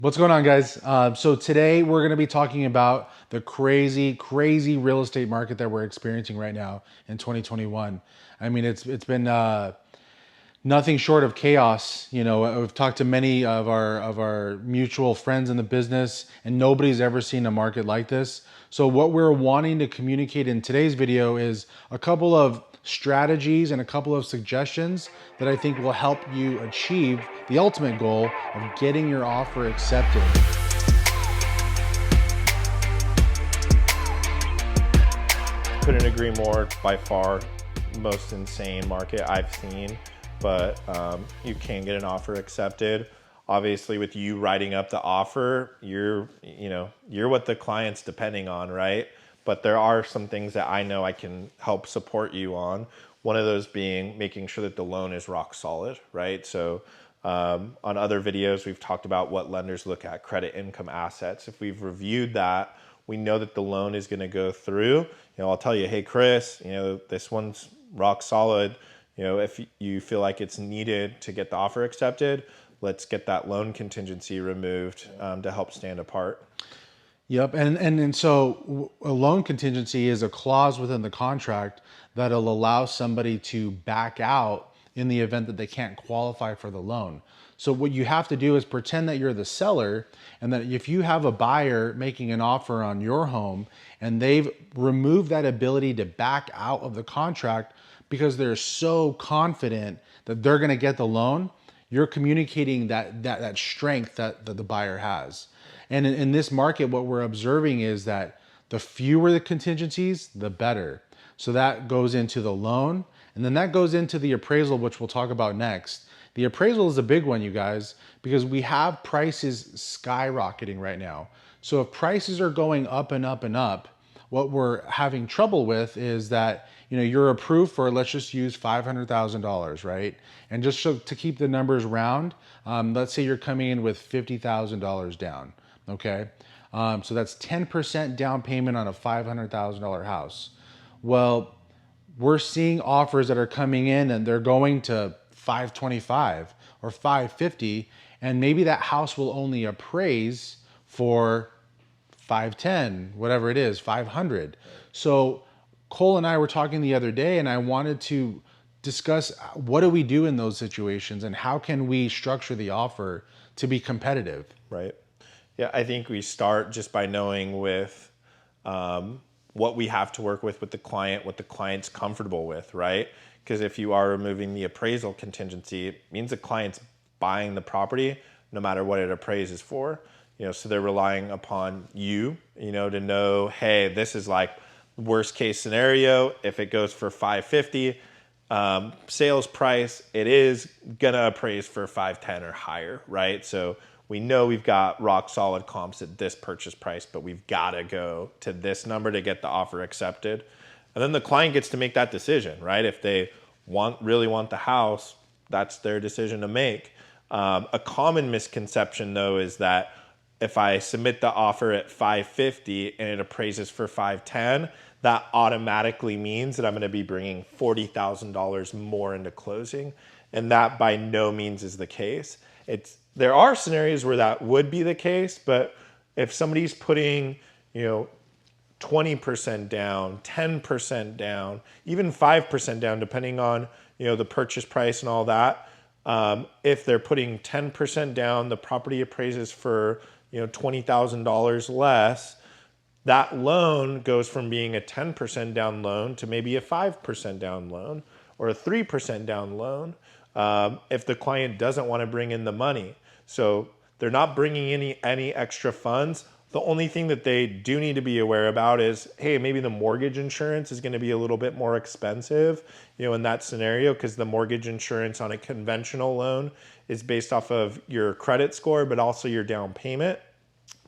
What's going on, guys? So today we're going to be talking about the crazy real estate market that we're experiencing right now in 2021. I mean, it's been nothing short of chaos. You know, we've talked to many of our mutual friends in the business, and nobody's ever seen a market like this. So what we're wanting to communicate in today's video is a couple of strategies and a couple of suggestions that I think will help you achieve the ultimate goal of getting your offer accepted. Couldn't agree more. By far most insane market I've seen, but you can get an offer accepted. Obviously, with you writing up the offer, you're what the client's depending on, right? But there are some things that I know I can help support you on. One of those being making sure that the loan is rock solid, right? So on other videos, we've talked about what lenders look at: credit, income, assets. If we've reviewed that, we know that the loan is going to go through. I'll tell you, hey, Chris, this one's rock solid. If you feel like it's needed to get the offer accepted, let's get that loan contingency removed to help stand apart. Yep, and so a loan contingency is a clause within the contract that'll allow somebody to back out in the event that they can't qualify for the loan. So what you have to do is pretend that you're the seller, and that if you have a buyer making an offer on your home and they've removed that ability to back out of the contract because they're so confident that they're going to get the loan, you're communicating that strength that the buyer has. And in this market, what we're observing is that the fewer the contingencies, the better. So that goes into the loan, and then that goes into the appraisal, which we'll talk about next. The appraisal is a big one, you guys, because we have prices skyrocketing right now. So if prices are going up and up and up, what we're having trouble with is that, you're approved for, let's just use $500,000, right? And just so to keep the numbers round, let's say you're coming in with $50,000 down, okay? So that's 10% down payment on a $500,000 house. Well, we're seeing offers that are coming in and they're going to 525 or 550, and maybe that house will only appraise for 510, whatever it is, 500. So Cole and I were talking the other day, and I wanted to discuss what do we do in those situations and how can we structure the offer to be competitive. Right. Yeah, I think we start just by knowing with what we have to work with the client, what the client's comfortable with, right? Because if you are removing the appraisal contingency, it means the client's buying the property no matter what it appraises for. So they're relying upon you, to know, hey, this is like worst case scenario. If it goes for 550 sales price, it is gonna appraise for 510 or higher, right? So we know we've got rock solid comps at this purchase price, but we've got to go to this number to get the offer accepted. And then the client gets to make that decision, right? If they really want the house, that's their decision to make. A common misconception, though, is that if I submit the offer at 550 and it appraises for 510, that automatically means that I'm going to be bringing $40,000 more into closing. And that by no means is the case. There are scenarios where that would be the case, but if somebody's putting, 20% down, 10% down, even 5% down, depending on, the purchase price and all that, if they're putting 10% down, the property appraises for, $20,000 less, that loan goes from being a 10% down loan to maybe a 5% down loan or a 3% down loan if the client doesn't want to bring in the money. So they're not bringing any extra funds. The only thing that they do need to be aware about is, hey, maybe the mortgage insurance is going to be a little bit more expensive, in that scenario, because the mortgage insurance on a conventional loan is based off of your credit score, but also your down payment.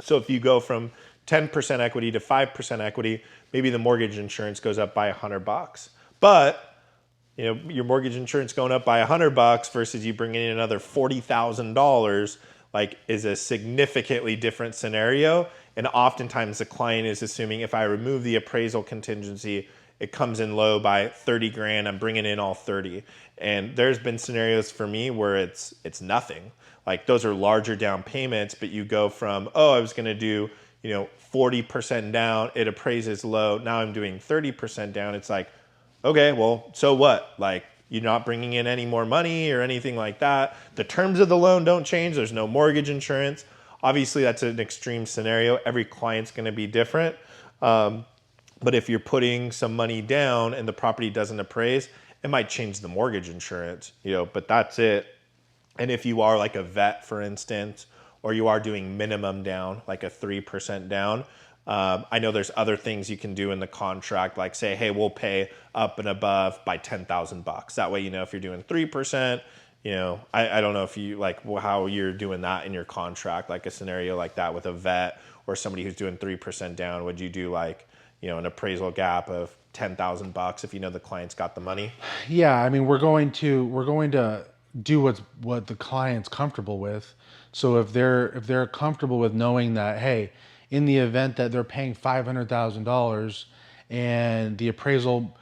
So if you go from 10% equity to 5% equity, maybe the mortgage insurance goes up by $100. But your mortgage insurance going up by $100 versus you bringing in another $40,000, is a significantly different scenario. And oftentimes the client is assuming if I remove the appraisal contingency, it comes in low by 30 grand. I'm bringing in all 30. And there's been scenarios for me where it's nothing. Like those are larger down payments, but you go from, oh, I was going to do, 40% down, it appraises low. Now I'm doing 30% down. It's like, okay, well, so what? Like, you're not bringing in any more money or anything like that. The terms of the loan don't change. There's no mortgage insurance. Obviously, that's an extreme scenario. Every client's going to be different. But if you're putting some money down and the property doesn't appraise, it might change the mortgage insurance, but that's it. And if you are like a vet, for instance, or you are doing minimum down, like a 3% down, I know there's other things you can do in the contract, like say, hey, we'll pay up and above by $10,000. That way, if you're doing 3%, I don't know if you like how you're doing that in your contract, like a scenario like that with a vet or somebody who's doing 3% down. Would you do like, an appraisal gap of $10,000 if the client's got the money? Yeah, I mean, we're going to do what the client's comfortable with. So if they're comfortable with knowing that, hey, in the event that they're paying $500,000 and the appraisal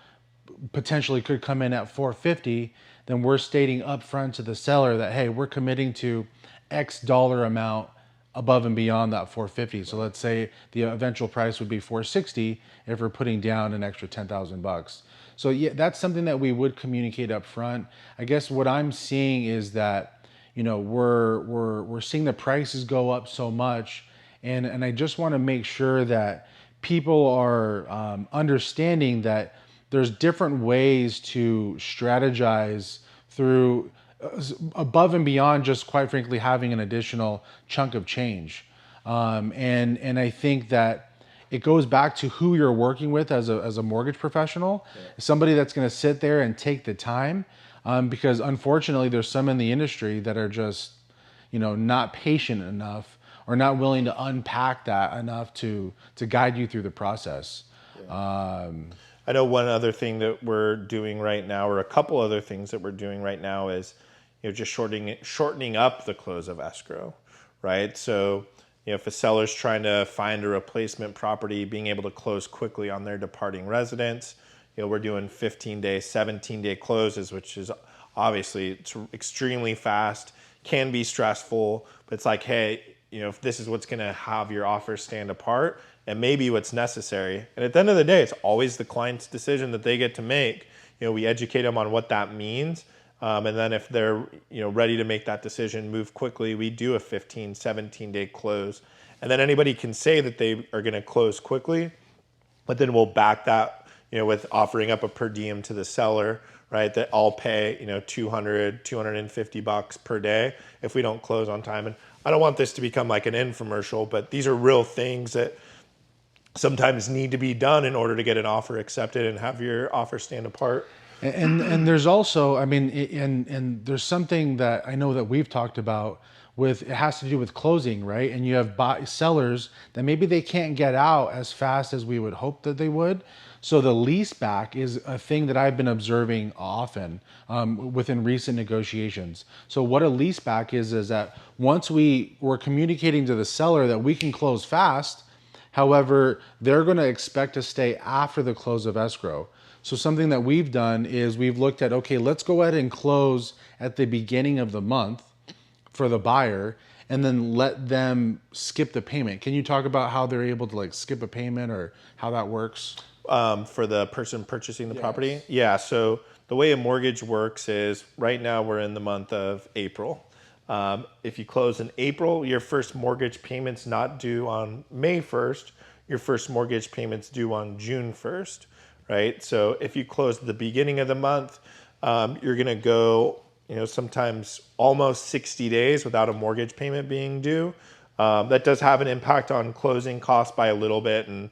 potentially could come in at 450, then we're stating upfront to the seller that, hey, we're committing to X dollar amount above and beyond that 450. So let's say the eventual price would be 460 if we're putting down an extra $10,000. So yeah, that's something that we would communicate up front. I guess what I'm seeing is that, we're seeing the prices go up so much, and I just want to make sure that people are understanding that there's different ways to strategize through above and beyond just, quite frankly, having an additional chunk of change. And I think that it goes back to who you're working with as a mortgage professional, somebody that's going to sit there and take the time, because unfortunately there's some in the industry that are just, not patient enough or not willing to unpack that enough to guide you through the process. I know one other thing that we're doing right now, or a couple other things that we're doing right now, is just shortening up the close of escrow, right? So if a seller's trying to find a replacement property, being able to close quickly on their departing residents, we're doing 15-day, 17-day closes, which is obviously it's extremely fast, can be stressful, but it's like, hey, if this is what's going to have your offer stand apart and maybe what's necessary. And at the end of the day, it's always the client's decision that they get to make. We educate them on what that means. And then if they're ready to make that decision, move quickly, we do a 15, 17-day close. And then anybody can say that they are going to close quickly, but then we'll back that with offering up a per diem to the seller, right? That I'll pay $200, $250 per day if we don't close on time. And I don't want this to become like an infomercial, but these are real things that sometimes need to be done in order to get an offer accepted and have your offer stand apart. And there's also, I mean, and there's something that I know that we've talked about with, it has to do with closing, right? And you have sellers that maybe they can't get out as fast as we would hope that they would. So the lease back is a thing that I've been observing often within recent negotiations. So what a lease back is that once we're communicating to the seller that we can close fast, however, they're going to expect to stay after the close of escrow. So something that we've done is we've looked at, okay, let's go ahead and close at the beginning of the month for the buyer and then let them skip the payment. Can you talk about how they're able to like skip a payment or how that works? For the person purchasing the property? Yeah, so the way a mortgage works is right now we're in the month of April. If you close in April, your first mortgage payment's not due on May 1st. Your first mortgage payment's due on June 1st, right? So if you close at the beginning of the month, you're going to go, sometimes almost 60 days without a mortgage payment being due. That does have an impact on closing costs by a little bit. And,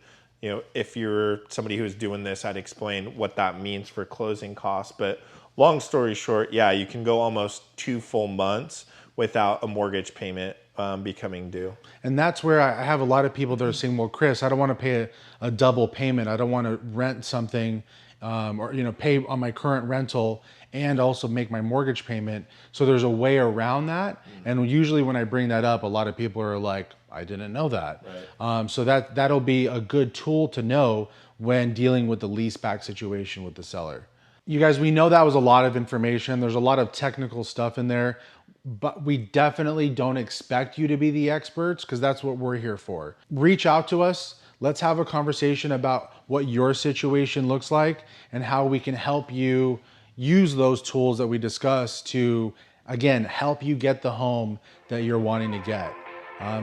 if you're somebody who's doing this, I'd explain what that means for closing costs. But long story short, yeah, you can go almost 2 full months without a mortgage payment becoming due. And that's where I have a lot of people that are saying, well, Chris, I don't want to pay a double payment. I don't want to rent something or pay on my current rental and also make my mortgage payment. So there's a way around that. And usually when I bring that up, a lot of people are like, I didn't know that. Right. So that'll be a good tool to know when dealing with the leaseback situation with the seller. You guys, we know that was a lot of information. There's a lot of technical stuff in there, but we definitely don't expect you to be the experts because that's what we're here for. Reach out to us. Let's have a conversation about what your situation looks like and how we can help you use those tools that we discussed to, again, help you get the home that you're wanting to get.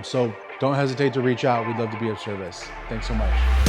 So don't hesitate to reach out. We'd love to be of service. Thanks so much.